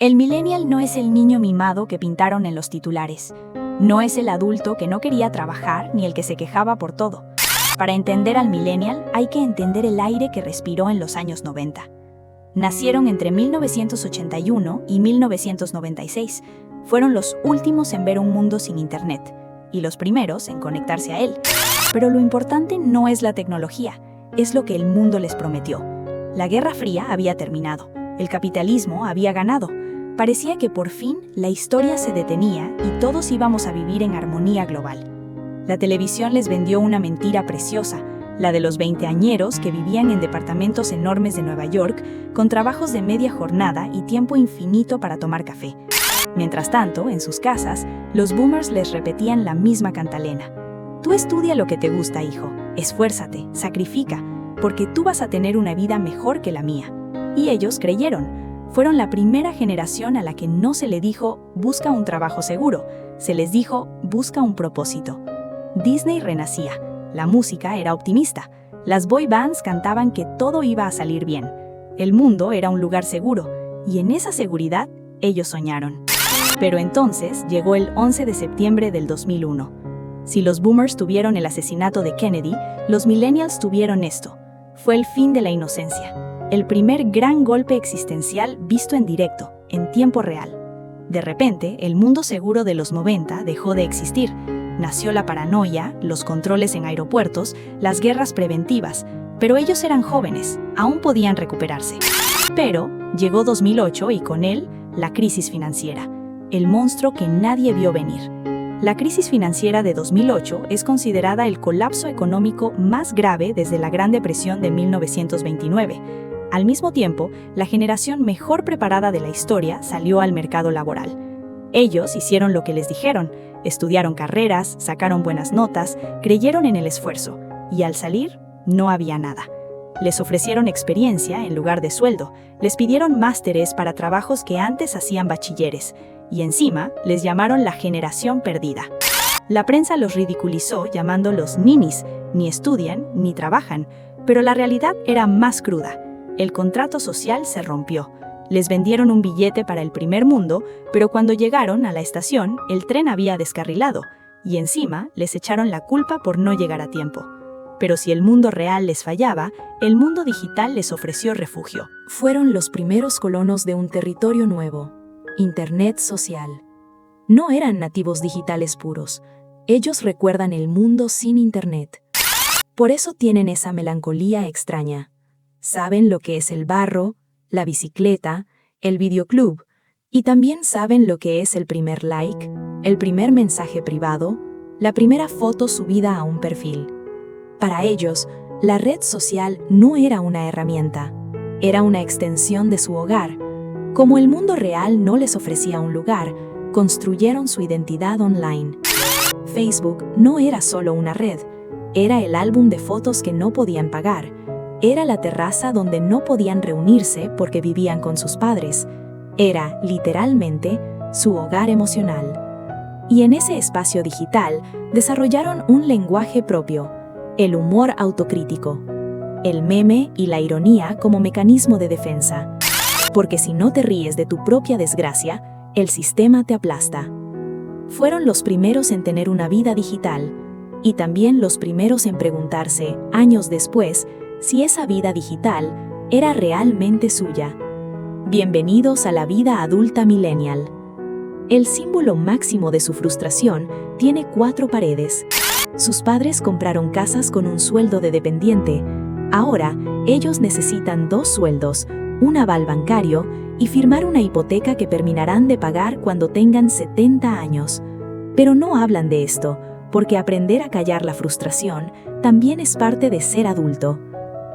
El millennial no es el niño mimado que pintaron en los titulares. No es el adulto que no quería trabajar ni el que se quejaba por todo. Para entender al millennial hay que entender el aire que respiró en los años 90. Nacieron entre 1981 y 1996. Fueron los últimos en ver un mundo sin internet y los primeros en conectarse a él. Pero lo importante no es la tecnología, es lo que el mundo les prometió. La Guerra Fría había terminado, el capitalismo había ganado. Parecía que por fin la historia se detenía y todos íbamos a vivir en armonía global. La televisión les vendió una mentira preciosa, la de los veinteañeros que vivían en departamentos enormes de Nueva York con trabajos de media jornada y tiempo infinito para tomar café. Mientras tanto, en sus casas, los boomers les repetían la misma cantalena. Tú estudia lo que te gusta, hijo, esfuérzate, sacrifica, porque tú vas a tener una vida mejor que la mía. Y ellos creyeron. Fueron la primera generación a la que no se le dijo, busca un trabajo seguro, se les dijo, busca un propósito. Disney renacía, la música era optimista, las boy bands cantaban que todo iba a salir bien. El mundo era un lugar seguro, y en esa seguridad ellos soñaron. Pero entonces llegó el 11 de septiembre del 2001. Si los boomers tuvieron el asesinato de Kennedy, los millennials tuvieron esto. Fue el fin de la inocencia. El primer gran golpe existencial visto en directo, en tiempo real. De repente, el mundo seguro de los 90 dejó de existir. Nació la paranoia, los controles en aeropuertos, las guerras preventivas, pero ellos eran jóvenes, aún podían recuperarse. Pero llegó 2008 y con él, la crisis financiera, el monstruo que nadie vio venir. La crisis financiera de 2008 es considerada el colapso económico más grave desde la Gran Depresión de 1929. Al mismo tiempo, la generación mejor preparada de la historia salió al mercado laboral. Ellos hicieron lo que les dijeron, estudiaron carreras, sacaron buenas notas, creyeron en el esfuerzo, y al salir, no había nada. Les ofrecieron experiencia en lugar de sueldo, les pidieron másteres para trabajos que antes hacían bachilleres, y encima les llamaron la generación perdida. La prensa los ridiculizó llamándolos ninis, ni estudian ni trabajan, pero la realidad era más cruda. El contrato social se rompió. Les vendieron un billete para el primer mundo, pero cuando llegaron a la estación, el tren había descarrilado, y encima les echaron la culpa por no llegar a tiempo. Pero si el mundo real les fallaba, el mundo digital les ofreció refugio. Fueron los primeros colonos de un territorio nuevo, Internet social. No eran nativos digitales puros. Ellos recuerdan el mundo sin Internet. Por eso tienen esa melancolía extraña. Saben lo que es el barro, la bicicleta, el videoclub, y también saben lo que es el primer like, el primer mensaje privado, la primera foto subida a un perfil. Para ellos, la red social no era una herramienta, era una extensión de su hogar. Como el mundo real no les ofrecía un lugar, construyeron su identidad online. Facebook no era solo una red, era el álbum de fotos que no podían pagar. Era la terraza donde no podían reunirse porque vivían con sus padres. Era, literalmente, su hogar emocional. Y en ese espacio digital desarrollaron un lenguaje propio, el humor autocrítico, el meme y la ironía como mecanismo de defensa. Porque si no te ríes de tu propia desgracia, el sistema te aplasta. Fueron los primeros en tener una vida digital, y también los primeros en preguntarse, años después, si esa vida digital era realmente suya. Bienvenidos a la vida adulta millennial. El símbolo máximo de su frustración tiene 4 paredes. Sus padres compraron casas con un sueldo de dependiente. Ahora, ellos necesitan 2 sueldos, un aval bancario y firmar una hipoteca que terminarán de pagar cuando tengan 70 años. Pero no hablan de esto, porque aprender a callar la frustración también es parte de ser adulto.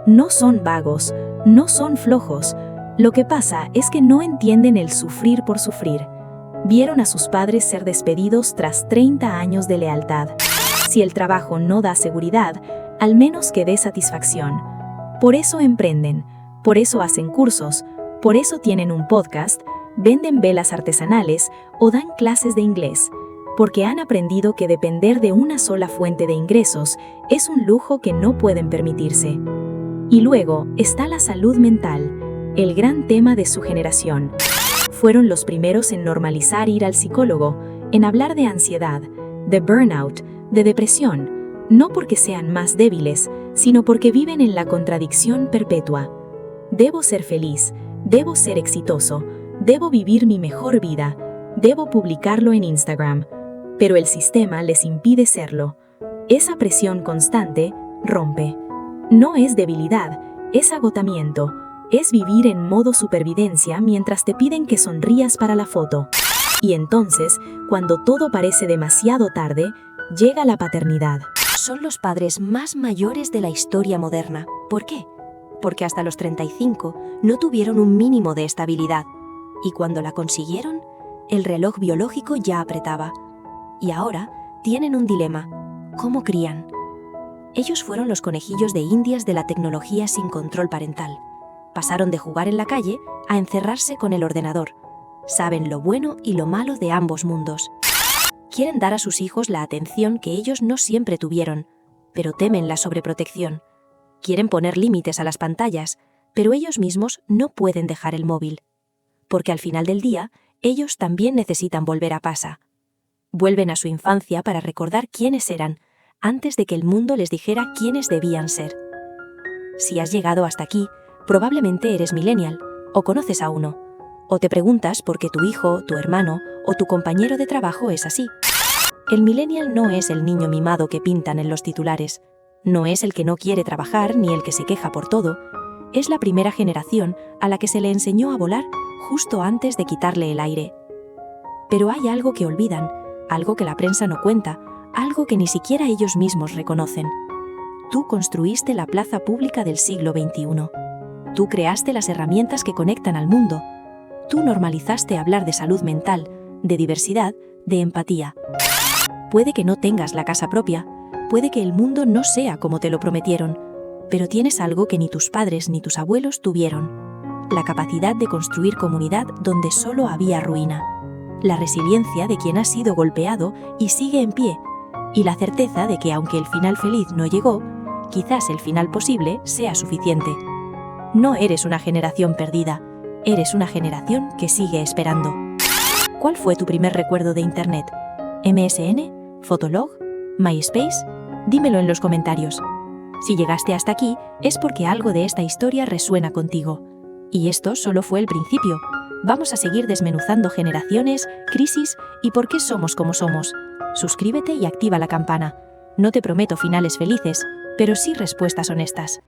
No son vagos, no son flojos. Lo que pasa es que no entienden el sufrir por sufrir. Vieron a sus padres ser despedidos tras 30 años de lealtad. Si el trabajo no da seguridad, al menos que dé satisfacción. Por eso emprenden, por eso hacen cursos, por eso tienen un podcast, venden velas artesanales o dan clases de inglés. Porque han aprendido que depender de una sola fuente de ingresos es un lujo que no pueden permitirse. Y luego está la salud mental, el gran tema de su generación. fueron los primeros en normalizar ir al psicólogo, en hablar de ansiedad, de burnout, de depresión, no porque sean más débiles, sino porque viven en la contradicción perpetua. Debo ser feliz, debo ser exitoso, debo vivir mi mejor vida, debo publicarlo en Instagram, pero el sistema les impide serlo. Esa presión constante rompe. No es debilidad, es agotamiento, es vivir en modo supervivencia mientras te piden que sonrías para la foto. Y entonces, cuando todo parece demasiado tarde, llega la paternidad. Son los padres más mayores de la historia moderna. ¿Por qué? Porque hasta los 35 no tuvieron un mínimo de estabilidad. Y cuando la consiguieron, el reloj biológico ya apretaba. Y ahora tienen un dilema. ¿Cómo crían? Ellos fueron los conejillos de indias de la tecnología sin control parental. Pasaron de jugar en la calle a encerrarse con el ordenador. Saben lo bueno y lo malo de ambos mundos. Quieren dar a sus hijos la atención que ellos no siempre tuvieron, pero temen la sobreprotección. Quieren poner límites a las pantallas, pero ellos mismos no pueden dejar el móvil. Porque al final del día, ellos también necesitan volver a casa. Vuelven a su infancia para recordar quiénes eran, antes de que el mundo les dijera quiénes debían ser. Si has llegado hasta aquí, probablemente eres millennial, o conoces a uno, o te preguntas por qué tu hijo, tu hermano o tu compañero de trabajo es así. El millennial no es el niño mimado que pintan en los titulares, no es el que no quiere trabajar ni el que se queja por todo, es la primera generación a la que se le enseñó a volar justo antes de quitarle el aire. Pero hay algo que olvidan, algo que la prensa no cuenta, algo que ni siquiera ellos mismos reconocen. Tú construiste la plaza pública del siglo XXI. Tú creaste las herramientas que conectan al mundo. Tú normalizaste hablar de salud mental, de diversidad, de empatía. Puede que no tengas la casa propia, puede que el mundo no sea como te lo prometieron, pero tienes algo que ni tus padres ni tus abuelos tuvieron: la capacidad de construir comunidad donde solo había ruina, la resiliencia de quien ha sido golpeado y sigue en pie, y la certeza de que aunque el final feliz no llegó, quizás el final posible sea suficiente. No eres una generación perdida, eres una generación que sigue esperando. ¿Cuál fue tu primer recuerdo de Internet? ¿MSN? ¿Fotolog? ¿MySpace? Dímelo en los comentarios. Si llegaste hasta aquí, es porque algo de esta historia resuena contigo. Y esto solo fue el principio. Vamos a seguir desmenuzando generaciones, crisis y por qué somos como somos. Suscríbete y activa la campana. No te prometo finales felices, pero sí respuestas honestas.